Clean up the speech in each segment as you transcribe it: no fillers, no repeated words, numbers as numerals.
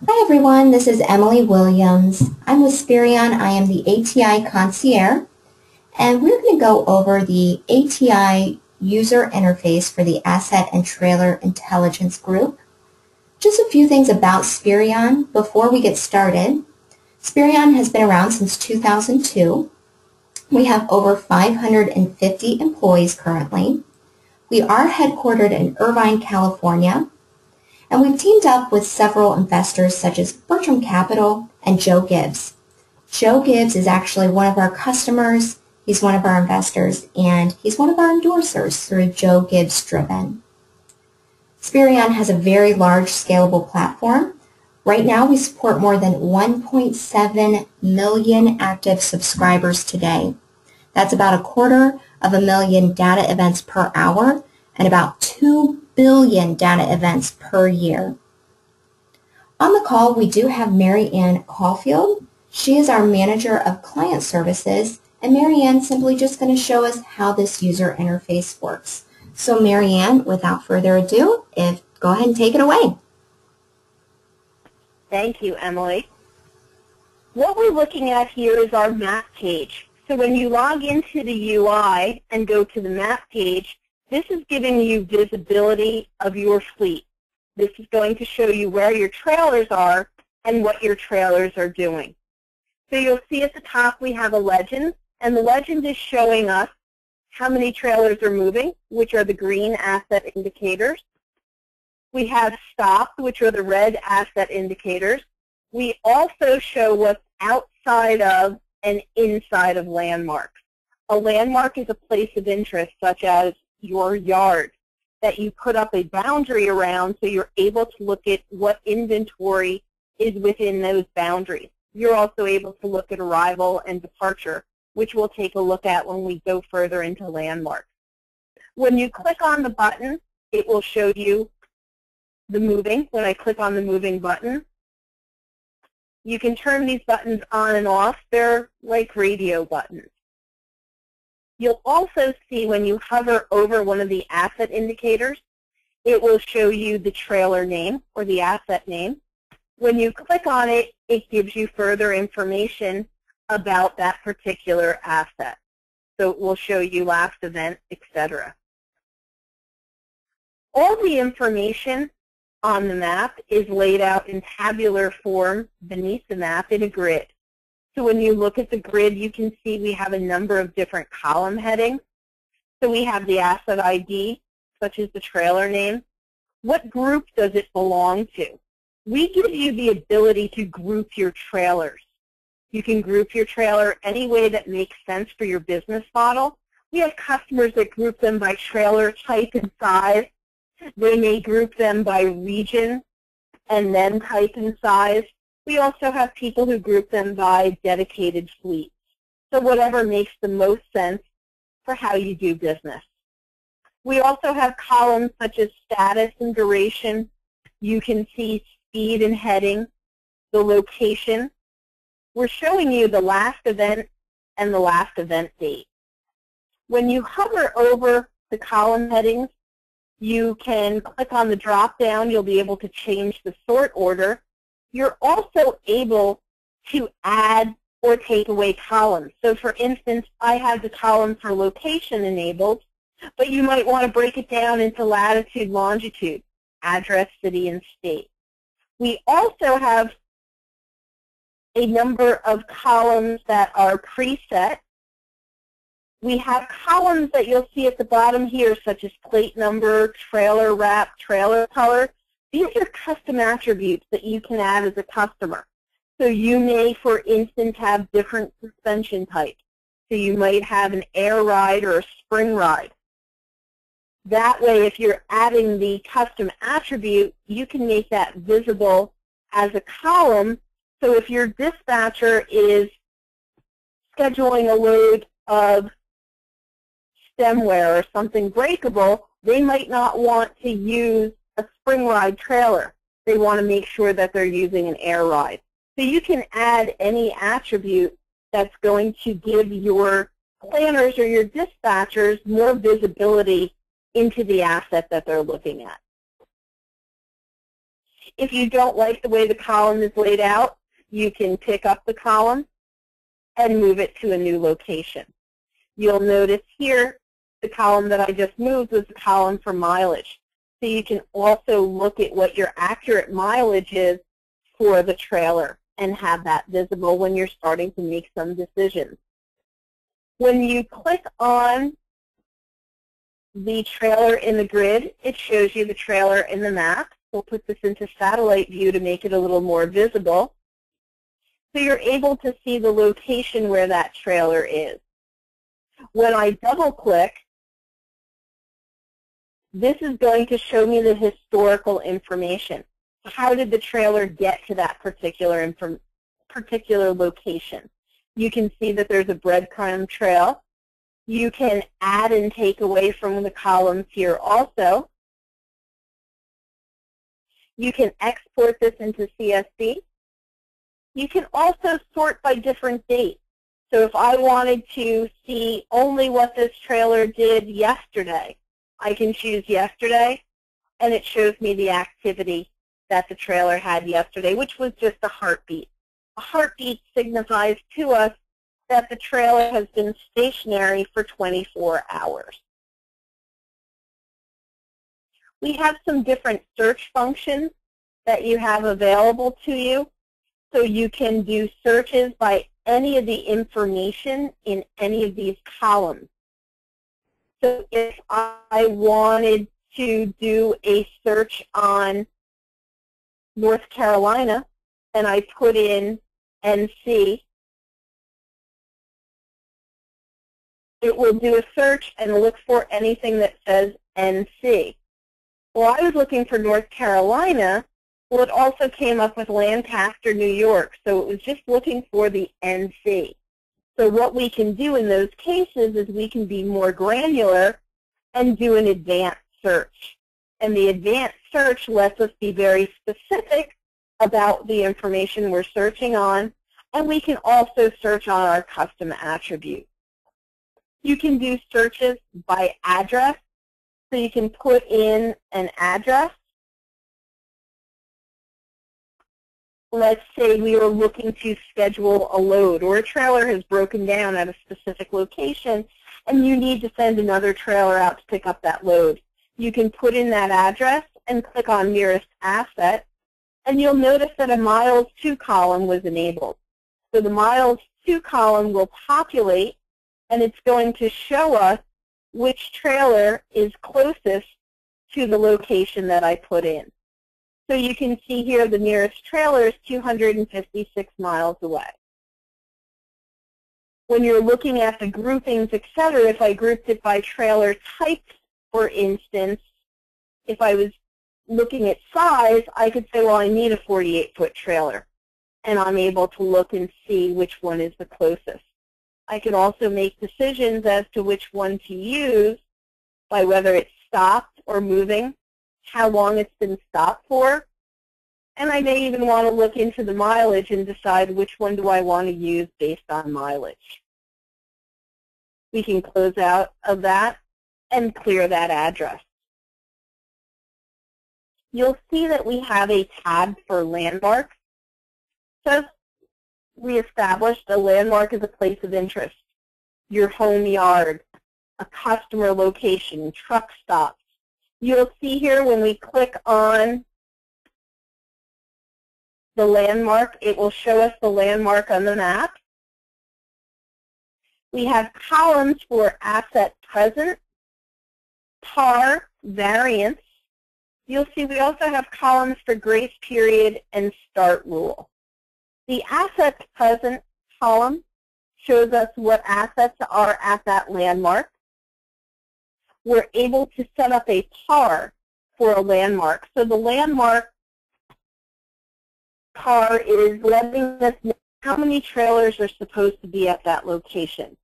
Hi everyone, this is Emily Williams. I'm with Spireon. I am the ATI concierge, and we're going to go over the ATI user interface for the Asset and Trailer Intelligence Group. Just a few things about Spireon before we get started. Spireon has been around since 2002. We have over 550 employees currently. We are headquartered in Irvine, California. And we've teamed up with several investors such as Bertram Capital and Joe Gibbs. Joe Gibbs is actually one of our customers, he's one of our investors, and he's one of our endorsers through Joe Gibbs Driven. Spireon has a very large scalable platform. Right now we support more than 1.7 million active subscribers today. That's about 250,000 data events per hour and about 2 billion data events per year. On the call, we do have Mary Ann Caulfield. She is our Manager of Client Services, and Mary Ann simply just going to show us how this user interface works. So Mary Ann, without further ado, go ahead and take it away. Thank you, Emily. What we're looking at here is our map page. So when you log into the UI and go to the map page, this is giving you visibility of your fleet. This is going to show you where your trailers are and what your trailers are doing. So you'll see at the top we have a legend, and the legend is showing us how many trailers are moving, which are the green asset indicators. We have stopped, which are the red asset indicators. We also show what's outside of and inside of landmarks. A landmark is a place of interest, such as your yard, that you put up a boundary around so you're able to look at what inventory is within those boundaries. You're also able to look at arrival and departure, which we'll take a look at when we go further into landmarks. When you click on the button, it will show you the moving. When I click on the moving button, you can turn these buttons on and off. They're like radio buttons. You'll also see when you hover over one of the asset indicators, it will show you the trailer name or the asset name. When you click on it, it gives you further information about that particular asset. So it will show you last event, etc. All the information on the map is laid out in tabular form beneath the map in a grid. So when you look at the grid, you can see we have a number of different column headings. So we have the asset ID, such as the trailer name. What group does it belong to? We give you the ability to group your trailers. You can group your trailer any way that makes sense for your business model. We have customers that group them by trailer type and size. They may group them by region and then type and size. We also have people who group them by dedicated fleets. So whatever makes the most sense for how you do business. We also have columns such as status and duration. You can see speed and heading, the location. We're showing you the last event and the last event date. When you hover over the column headings, you can click on the drop down. You'll be able to change the sort order. You're also able to add or take away columns. So for instance, I have the column for location enabled, but you might want to break it down into latitude, longitude, address, city, and state. We also have a number of columns that are preset. We have columns that you'll see at the bottom here, such as plate number, trailer wrap, trailer color. These are custom attributes that you can add as a customer. So you may, for instance, have different suspension types. So you might have an air ride or a spring ride. That way, if you're adding the custom attribute, you can make that visible as a column. So if your dispatcher is scheduling a load of stemware or something breakable, they might not want to use a spring ride trailer. They want to make sure that they're using an air ride. So you can add any attribute that's going to give your planners or your dispatchers more visibility into the asset that they're looking at. If you don't like the way the column is laid out, you can pick up the column and move it to a new location. You'll notice here the column that I just moved was the column for mileage. So you can also look at what your accurate mileage is for the trailer and have that visible when you're starting to make some decisions. When you click on the trailer in the grid, it shows you the trailer in the map. We'll put this into satellite view to make it a little more visible. So you're able to see the location where that trailer is. When I double click, this is going to show me the historical information. How did the trailer get to that particular location? You can see that there's a breadcrumb trail. You can add and take away from the columns here also. You can export this into CSV. You can also sort by different dates. So if I wanted to see only what this trailer did yesterday, I can choose yesterday, and it shows me the activity that the trailer had yesterday, which was just a heartbeat. A heartbeat signifies to us that the trailer has been stationary for 24 hours. We have some different search functions that you have available to you. So you can do searches by any of the information in any of these columns. So if I wanted to do a search on North Carolina and I put in NC, it will do a search and look for anything that says NC. Well, I was looking for North Carolina. Well, it also came up with Lancaster, New York, so it was just looking for the NC. So what we can do in those cases is we can be more granular and do an advanced search. And the advanced search lets us be very specific about the information we're searching on, and we can also search on our custom attributes. You can do searches by address, so you can put in an address. Let's say we are looking to schedule a load, or a trailer has broken down at a specific location and you need to send another trailer out to pick up that load. You can put in that address and click on nearest asset, and you'll notice that a miles to column was enabled. So the miles to column will populate, and it's going to show us which trailer is closest to the location that I put in. So you can see here the nearest trailer is 256 miles away. When you're looking at the groupings, etc., if I grouped it by trailer type, for instance, if I was looking at size, I could say, well, I need a 48-foot trailer. And I'm able to look and see which one is the closest. I can also make decisions as to which one to use by whether it's stopped or moving, how long it's been stopped for, and I may even want to look into the mileage and decide which one do I want to use based on mileage. We can close out of that and clear that address. You'll see that we have a tab for landmarks. So we established a landmark as a place of interest, your home yard, a customer location, truck stops. You'll see here when we click on the landmark, it will show us the landmark on the map. We have columns for asset present, par, variance. You'll see we also have columns for grace period and start rule. The assets present column shows us what assets are at that landmark. We're able to set up a par for a landmark. So the landmark par is letting us know how many trailers are supposed to be at that location.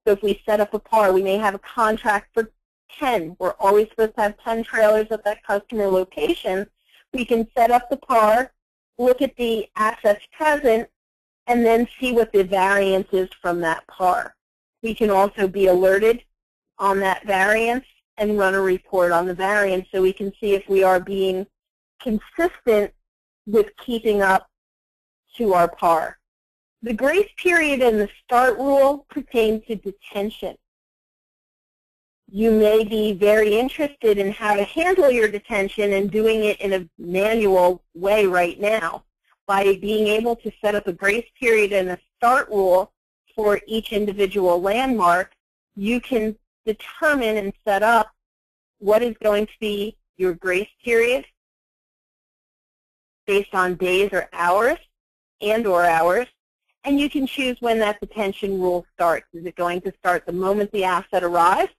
So if we set up a par, we may have a contract for 10. We're always supposed to have 10 trailers at that customer location. We can set up the par, look at the assets present, and then see what the variance is from that par. We can also be alerted on that variance and run a report on the variance so we can see if we are being consistent with keeping up to our PAR. The grace period and the start rule pertain to detention. You may be very interested in how to handle your detention and doing it in a manual way right now. By being able to set up a grace period and a start rule for each individual landmark, you can determine and set up what is going to be your grace period based on days or hours and/or hours, and you can choose when that detention rule starts. Is it going to start the moment the asset arrives,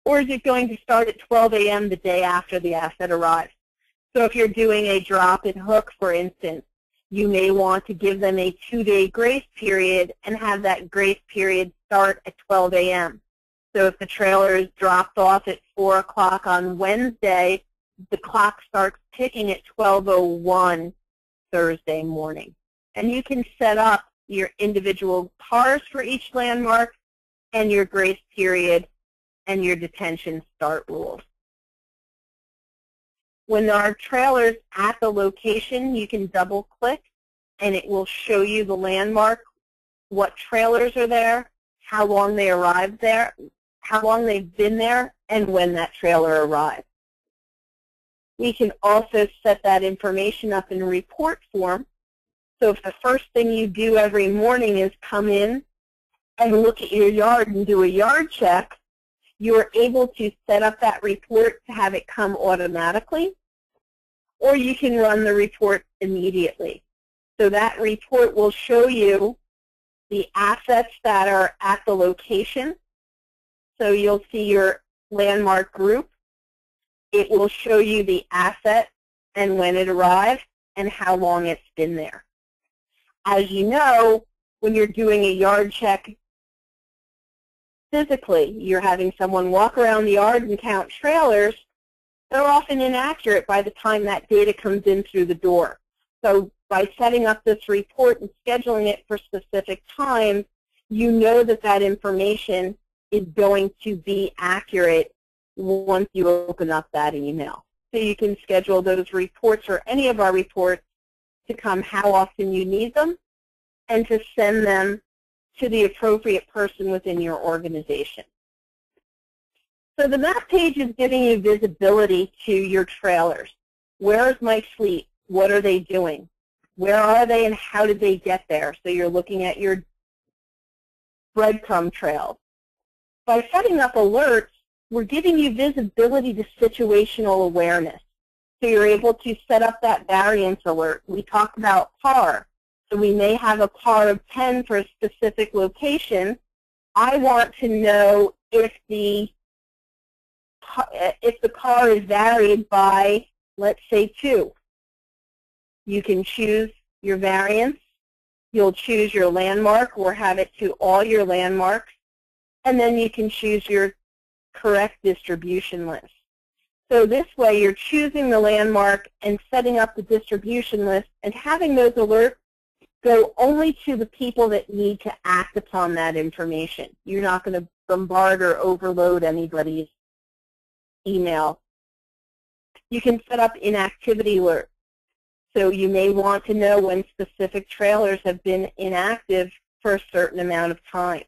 or is it going to start at 12 a.m. the day after the asset arrives? So if you're doing a drop and hook, for instance, you may want to give them a 2-day grace period and have that grace period start at 12 a.m. So if the trailer is dropped off at 4 o'clock on Wednesday, the clock starts ticking at 12:01 Thursday morning. And you can set up your individual PARs for each landmark and your grace period and your detention start rules. When there are trailers at the location, you can double-click, and it will show you the landmark, what trailers are there, how long they arrived there, how long they've been there, and when that trailer arrived. We can also set that information up in report form. So if the first thing you do every morning is come in and look at your yard and do a yard check, you're able to set up that report to have it come automatically, or you can run the report immediately. So that report will show you the assets that are at the location. So you'll see your landmark group. It will show you the asset and when it arrived and how long it's been there. As you know, when you're doing a yard check physically, you're having someone walk around the yard and count trailers. They're often inaccurate by the time that data comes in through the door. So by setting up this report and scheduling it for specific times, you know that that information is going to be accurate once you open up that email. So you can schedule those reports or any of our reports to come how often you need them and to send them to the appropriate person within your organization. So the map page is giving you visibility to your trailers. Where is my fleet? What are they doing? Where are they and how did they get there? So you're looking at your breadcrumb trails. By setting up alerts, we're giving you visibility to situational awareness. So you're able to set up that variance alert. We talked about PAR. So we may have a PAR of 10 for a specific location. I want to know if the PAR is varied by, let's say, 2. You can choose your variance. You'll choose your landmark or have it to all your landmarks. And then you can choose your correct distribution list. So this way you're choosing the landmark and setting up the distribution list and having those alerts go only to the people that need to act upon that information. You're not going to bombard or overload anybody's email. You can set up inactivity alerts. So you may want to know when specific trailers have been inactive for a certain amount of time.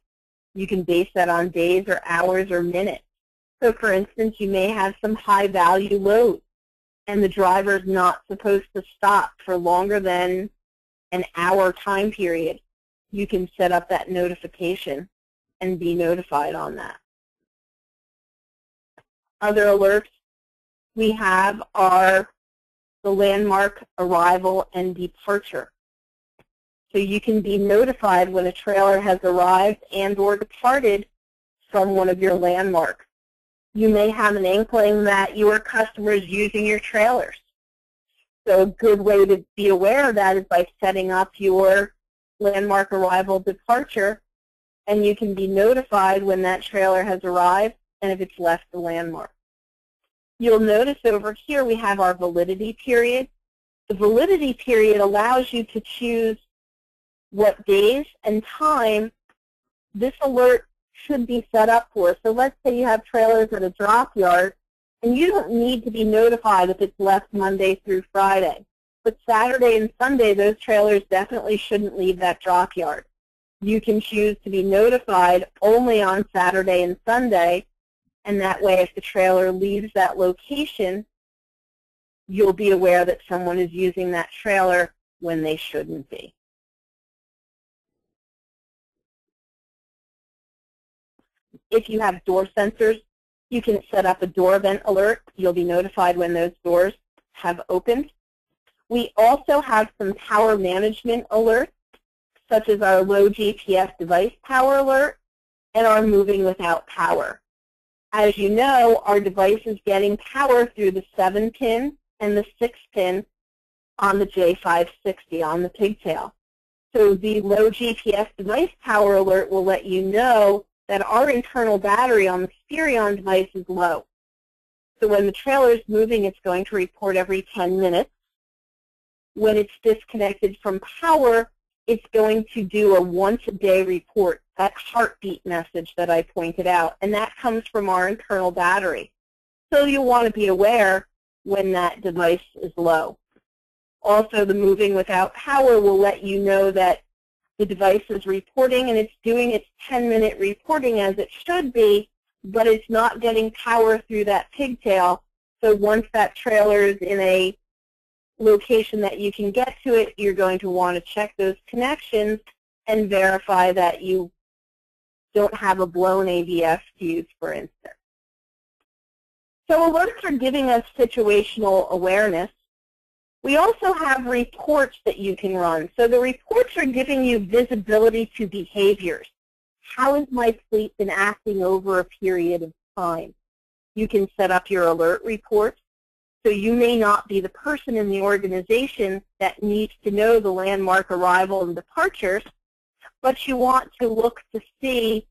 You can base that on days or hours or minutes. So for instance, you may have some high value loads and the driver is not supposed to stop for longer than an hour time period. You can set up that notification and be notified on that. Other alerts we have are the landmark arrival and departure. So you can be notified when a trailer has arrived and or departed from one of your landmarks. You may have an inkling that your customer is using your trailers. So a good way to be aware of that is by setting up your landmark arrival departure, and you can be notified when that trailer has arrived and if it's left the landmark. You'll notice over here we have our validity period. The validity period allows you to choose what days and time this alert should be set up for. So let's say you have trailers at a drop yard, and you don't need to be notified if it's left Monday through Friday. But Saturday and Sunday, those trailers definitely shouldn't leave that drop yard. You can choose to be notified only on Saturday and Sunday, and that way if the trailer leaves that location, you'll be aware that someone is using that trailer when they shouldn't be. If you have door sensors, you can set up a door event alert. You'll be notified when those doors have opened. We also have some power management alerts, such as our low GPS device power alert and our moving without power. As you know, our device is getting power through the 7-pin and the 6-pin on the J560 on the pigtail. So the low GPS device power alert will let you know that our internal battery on the Spireon device is low. So when the trailer is moving, it's going to report every 10 minutes. When it's disconnected from power, it's going to do a once-a-day report, that heartbeat message that I pointed out, and that comes from our internal battery. So you'll want to be aware when that device is low. Also, the moving without power will let you know that the device is reporting and it's doing its 10-minute reporting as it should be, but it's not getting power through that pigtail. So once that trailer is in a location that you can get to it, you're going to want to check those connections and verify that you don't have a blown ABS fuse, for instance. So alerts are giving us situational awareness. We also have reports that you can run. So the reports are giving you visibility to behaviors. How has my fleet been acting over a period of time? You can set up your alert reports. So you may not be the person in the organization that needs to know the landmark arrival and departures, but you want to look to see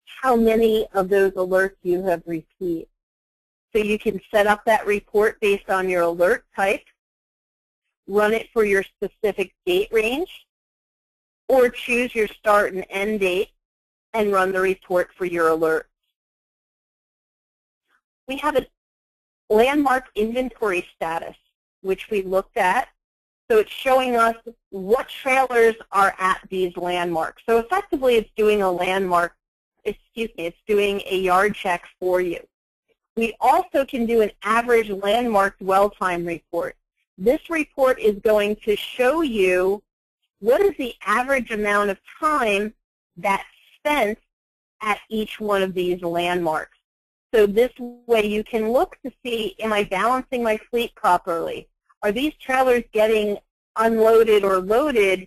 how many of those alerts you have received. So you can set up that report based on your alert type, run it for your specific date range, or choose your start and end date and run the report for your alert. We have a landmark inventory status, which we looked at. So it's showing us what trailers are at these landmarks. So effectively, it's doing a landmark, it's doing a yard check for you. We also can do an average landmark dwell time report. This report is going to show you what is the average amount of time that's spent at each one of these landmarks. So this way you can look to see, am I balancing my fleet properly? Are these trailers getting unloaded or loaded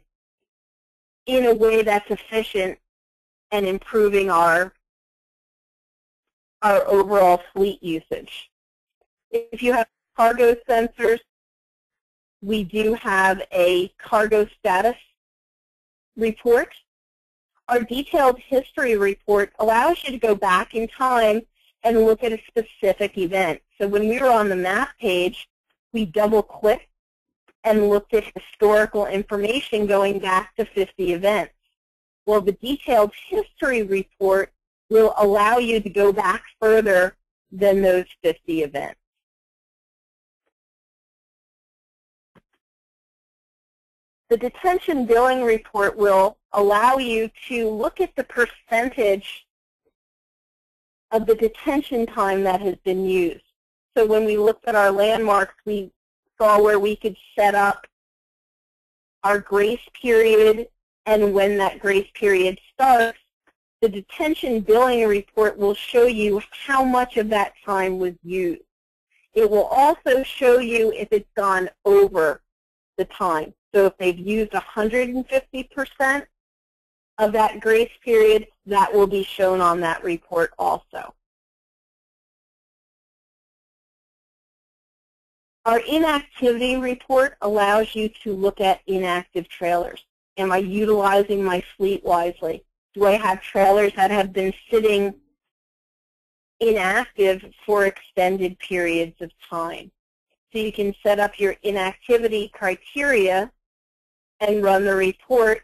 in a way that's efficient and improving our overall fleet usage? If you have cargo sensors, we do have a cargo status report. Our detailed history report allows you to go back in time and look at a specific event. So when we were on the map page, we double-clicked and looked at historical information going back to 50 events. Well, the detailed history report will allow you to go back further than those 50 events. The detention billing report will allow you to look at the percentage of the detention time that has been used. So when we looked at our landmarks, we saw where we could set up our grace period and when that grace period starts. The detention billing report will show you how much of that time was used. It will also show you if it's gone over the time. So if they've used 150% of that grace period, that will be shown on that report also. Our inactivity report allows you to look at inactive trailers. Am I utilizing my fleet wisely? Do I have trailers that have been sitting inactive for extended periods of time? So you can set up your inactivity criteria and run the report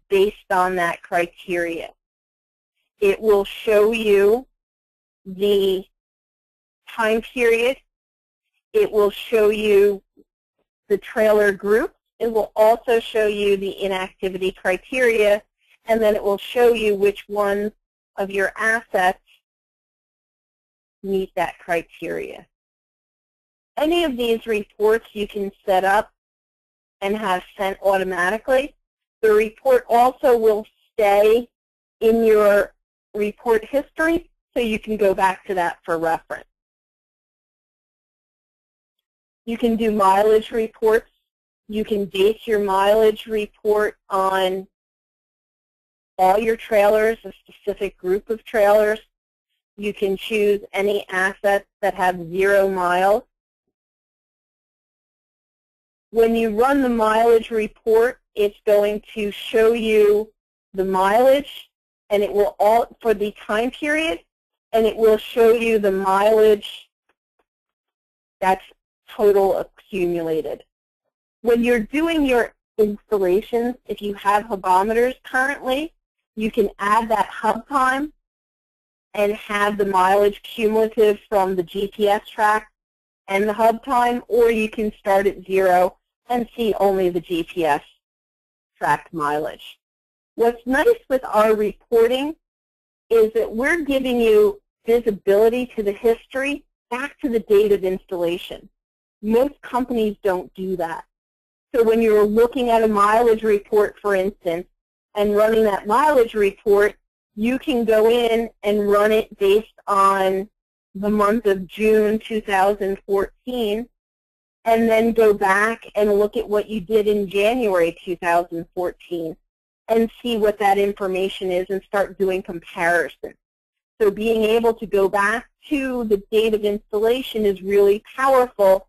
based on that criteria. It will show you the time period. It will show you the trailer group. It will also show you the inactivity criteria, and then it will show you which ones of your assets meet that criteria. Any of these reports you can set up and have sent automatically. The report also will stay in your report history, so you can go back to that for reference. You can do mileage reports. You can base your mileage report on all your trailers, a specific group of trailers. You can choose any assets that have 0 miles. When you run the mileage report, it's going to show you the mileage, and it will all for the time period, and it will show you the mileage that's total accumulated. When you're doing your installations, if you have hubometers currently, you can add that hub time and have the mileage cumulative from the GPS track and the hub time, or you can start at 0 and see only the GPS tracked mileage. What's nice with our reporting is that we're giving you visibility to the history back to the date of installation. Most companies don't do that. So when you're looking at a mileage report, for instance, and running that mileage report, you can go in and run it based on the month of June 2014, and then go back and look at what you did in January 2014 and see what that information is and start doing comparisons. So being able to go back to the date of installation is really powerful.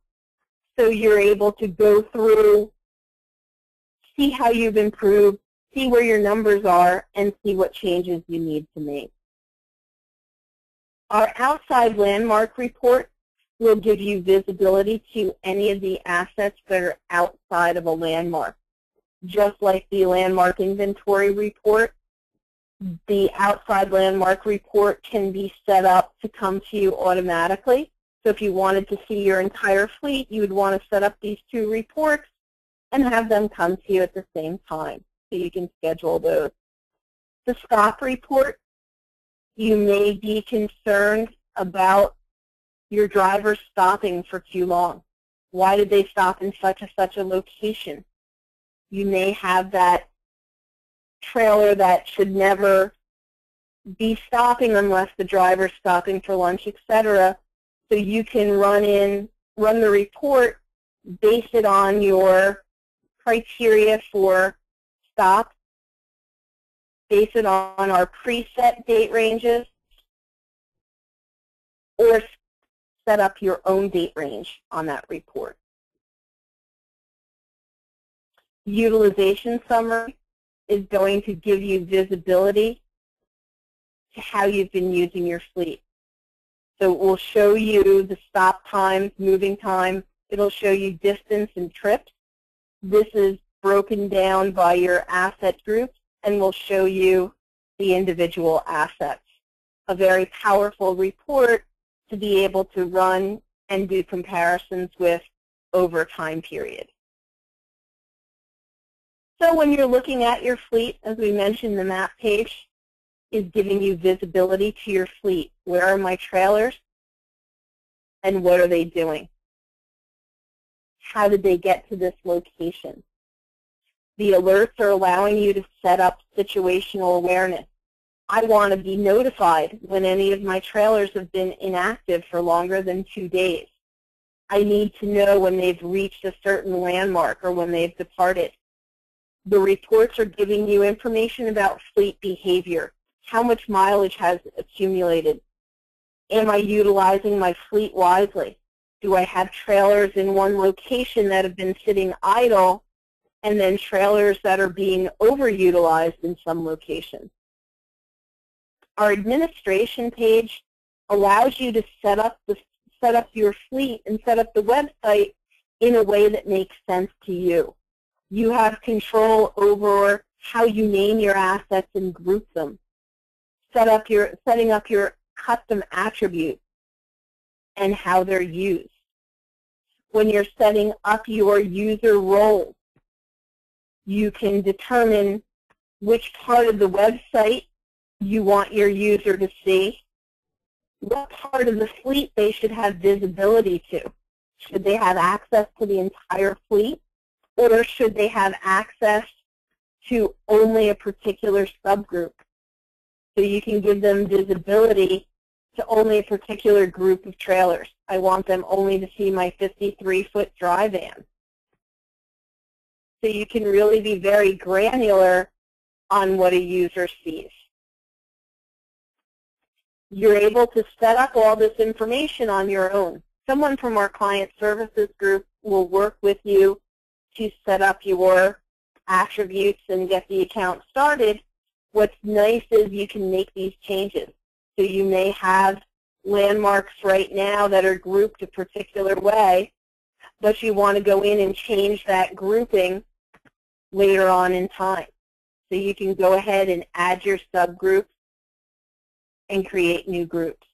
So you're able to go through, see how you've improved, see where your numbers are, and see what changes you need to make. Our outside landmark report will give you visibility to any of the assets that are outside of a landmark. Just like the landmark inventory report, the outside landmark report can be set up to come to you automatically. So if you wanted to see your entire fleet, you would want to set up these 2 reports and have them come to you at the same time, so you can schedule those. The stop report, you may be concerned about your driver stopping for too long. Why did they stop in such a location? You may have that trailer that should never be stopping unless the driver's stopping for lunch, etc. So you can run the report, base it on your criteria for stops, base it on our preset date ranges, or set up your own date range on that report. Utilization summary is going to give you visibility to how you've been using your fleet. So it will show you the stop times, moving time. It'll show you distance and trips. This is broken down by your asset groups and will show you the individual assets. A very powerful report to be able to run and do comparisons with over time period. So when you're looking at your fleet, as we mentioned, the map page is giving you visibility to your fleet. Where are my trailers and what are they doing? How did they get to this location? The alerts are allowing you to set up situational awareness. I want to be notified when any of my trailers have been inactive for longer than 2 days. I need to know when they've reached a certain landmark or when they've departed. The reports are giving you information about fleet behavior. How much mileage has accumulated? Am I utilizing my fleet wisely? Do I have trailers in one location that have been sitting idle and then trailers that are being overutilized in some locations? Our administration page allows you to set up your fleet and set up the website in a way that makes sense to you. You have control over how you name your assets and group them. Setting up your custom attributes and how they're used. when you're setting up your user roles. You can determine which part of the website you want your user to see, what part of the fleet they should have visibility to. Should they have access to the entire fleet, or should they have access to only a particular subgroup? So you can give them visibility to only a particular group of trailers. I want them only to see my 53-foot dry van. So you can really be very granular on what a user sees. You're able to set up all this information on your own. Someone from our client services group will work with you to set up your attributes and get the account started. What's nice is you can make these changes. So you may have landmarks right now that are grouped a particular way, but you want to go in and change that grouping later on in time. So you can go ahead and add your subgroups and create new groups.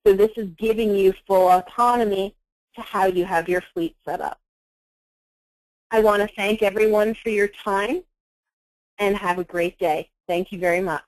So this is giving you full autonomy to how you have your fleet set up. I want to thank everyone for your time and have a great day. Thank you very much.